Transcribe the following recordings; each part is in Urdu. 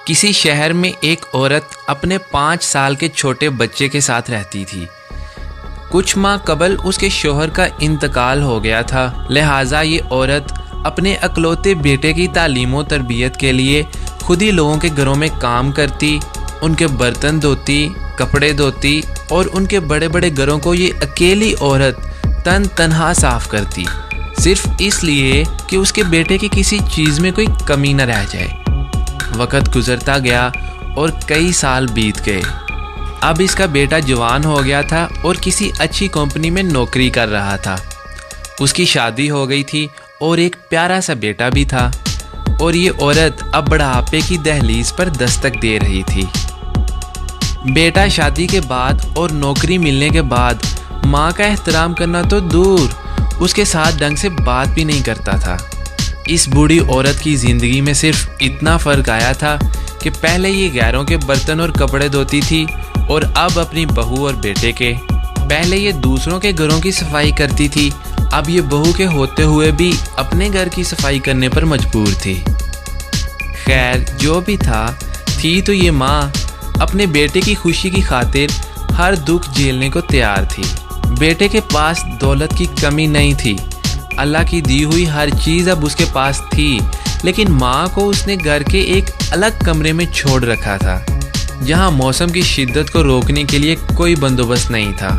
کسی شہر میں ایک عورت اپنے 5 سال کے چھوٹے بچے کے ساتھ رہتی تھی۔ کچھ ماہ قبل اس کے شوہر کا انتقال ہو گیا تھا، لہٰذا یہ عورت اپنے اکلوتے بیٹے کی تعلیم و تربیت کے لیے خود ہی لوگوں کے گھروں میں کام کرتی، ان کے برتن دھوتی، کپڑے دھوتی اور ان کے بڑے بڑے گھروں کو یہ اکیلی عورت تنہا صاف کرتی، صرف اس لیے کہ اس کے بیٹے کی کسی چیز میں کوئی کمی نہ رہ جائے۔ وقت گزرتا گیا اور کئی سال بیت گئے۔ اب اس کا بیٹا جوان ہو گیا تھا اور کسی اچھی کمپنی میں نوکری کر رہا تھا۔ اس کی شادی ہو گئی تھی اور ایک پیارا سا بیٹا بھی تھا، اور یہ عورت اب بڑھاپے کی دہلیز پر دستک دے رہی تھی۔ بیٹا شادی کے بعد اور نوکری ملنے کے بعد ماں کا احترام کرنا تو دور، اس کے ساتھ ڈھنگ سے بات بھی نہیں کرتا تھا۔ اس بوڑھی عورت کی زندگی میں صرف اتنا فرق آیا تھا کہ پہلے یہ غیروں کے برتن اور کپڑے دھوتی تھی اور اب اپنی بہو اور بیٹے کے۔ پہلے یہ دوسروں کے گھروں کی صفائی کرتی تھی، اب یہ بہو کے ہوتے ہوئے بھی اپنے گھر کی صفائی کرنے پر مجبور تھی۔ خیر جو بھی تھی تو یہ ماں اپنے بیٹے کی خوشی کی خاطر ہر دکھ جھیلنے کو تیار تھی۔ بیٹے کے پاس دولت کی کمی نہیں تھی، اللہ کی دی ہوئی ہر چیز اب اس کے پاس تھی، لیکن ماں کو اس نے گھر کے ایک الگ کمرے میں چھوڑ رکھا تھا، جہاں موسم کی شدت کو روکنے کے لیے کوئی بندوبست نہیں تھا۔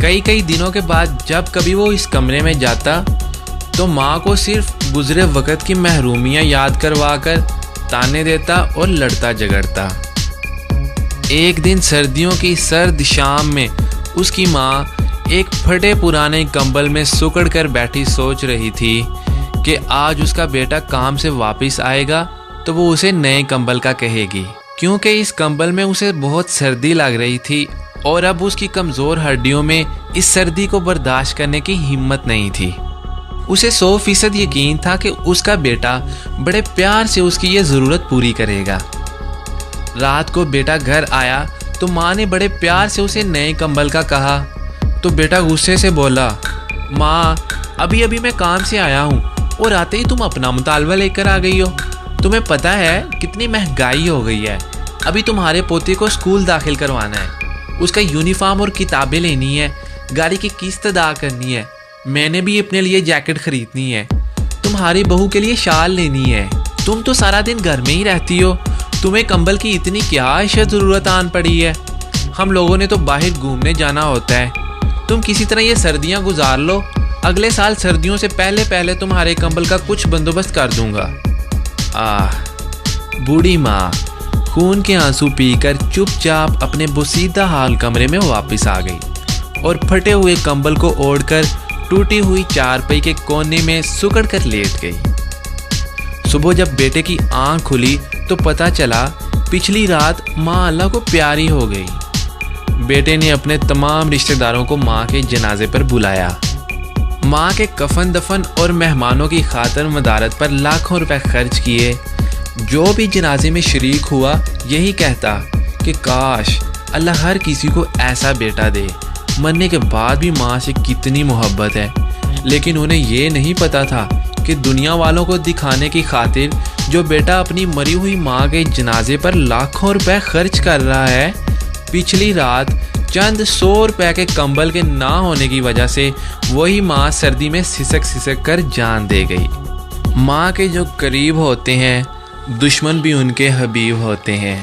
کئی دنوں کے بعد جب کبھی وہ اس کمرے میں جاتا تو ماں کو صرف گزرے وقت کی محرومیاں یاد کروا کر تانے دیتا اور لڑتا جھگڑتا۔ ایک دن سردیوں کی سرد شام میں اس کی ماں ایک پھٹے پرانے کمبل میں سکڑ کر بیٹھی سوچ رہی تھی کہ آج اس کا بیٹا کام سے واپس آئے گا تو وہ اسے نئے کمبل کا کہے گی، کیونکہ اس کمبل میں اسے بہت سردی لگ رہی تھی اور اب اس کی کمزور ہڈیوں میں اس سردی کو برداشت کرنے کی ہمت نہیں تھی۔ اسے 100% یقین تھا کہ اس کا بیٹا بڑے پیار سے اس کی یہ ضرورت پوری کرے گا۔ رات کو بیٹا گھر آیا تو ماں نے بڑے پیار سے اسے نئے کمبل کا کہا تو بیٹا غصے سے بولا، ماں ابھی میں کام سے آیا ہوں اور آتے ہی تم اپنا مطالبہ لے کر آ گئی ہو۔ تمہیں پتہ ہے کتنی مہنگائی ہو گئی ہے، ابھی تمہارے پوتے کو اسکول داخل کروانا ہے، اس کا یونیفارم اور کتابیں لینی ہے، گاڑی کی قسط ادا کرنی ہے، میں نے بھی اپنے لیے جیکٹ خریدنی ہے، تمہاری بہو کے لیے شال لینی ہے، تم تو سارا دن گھر میں ہی رہتی ہو، تمہیں کمبل کی اتنی کیا اشد ضرورت آن پڑی ہے، ہم لوگوں نے تو باہر گھومنے جانا ہوتا ہے، تم کسی طرح یہ سردیاں گزار لو، اگلے سال سردیوں سے پہلے تمہارے کمبل کا کچھ بندوبست کر دوں گا۔ بوڑھی ماں خون کے آنسو پی کر چپ چاپ اپنے بوسیدہ حال کمرے میں واپس آ گئی اور پھٹے ہوئے کمبل کو اوڑھ کر ٹوٹی ہوئی چارپائی کے کونے میں سکڑ کر لیٹ گئی۔ صبح جب بیٹے کی آنکھ کھلی تو پتہ چلا پچھلی رات ماں اللہ کو پیاری ہو گئی۔ بیٹے نے اپنے تمام رشتہ داروں کو ماں کے جنازے پر بلایا۔ ماں کے کفن دفن اور مہمانوں کی خاطر مدارت پر لاکھوں روپے خرچ کیے۔ جو بھی جنازے میں شریک ہوا یہی کہتا کہ کاش اللہ ہر کسی کو ایسا بیٹا دے، مرنے کے بعد بھی ماں سے کتنی محبت ہے، لیکن انہیں یہ نہیں پتا تھا کہ دنیا والوں کو دکھانے کی خاطر جو بیٹا اپنی مری ہوئی ماں کے جنازے پر لاکھوں روپے خرچ کر رہا ہے، پچھلی رات چند 100 روپے کے کمبل کے نہ ہونے کی وجہ سے وہی ماں سردی میں سسک کر جان دے گئی۔ ماں کے جو قریب ہوتے ہیں دشمن بھی ان کے حبیب ہوتے ہیں۔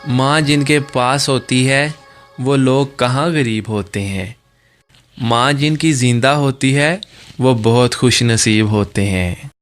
ماں جن کے پاس ہوتی ہے وہ لوگ کہاں غریب ہوتے ہیں۔ ماں جن کی زندہ ہوتی ہے وہ بہت خوش نصیب ہوتے ہیں۔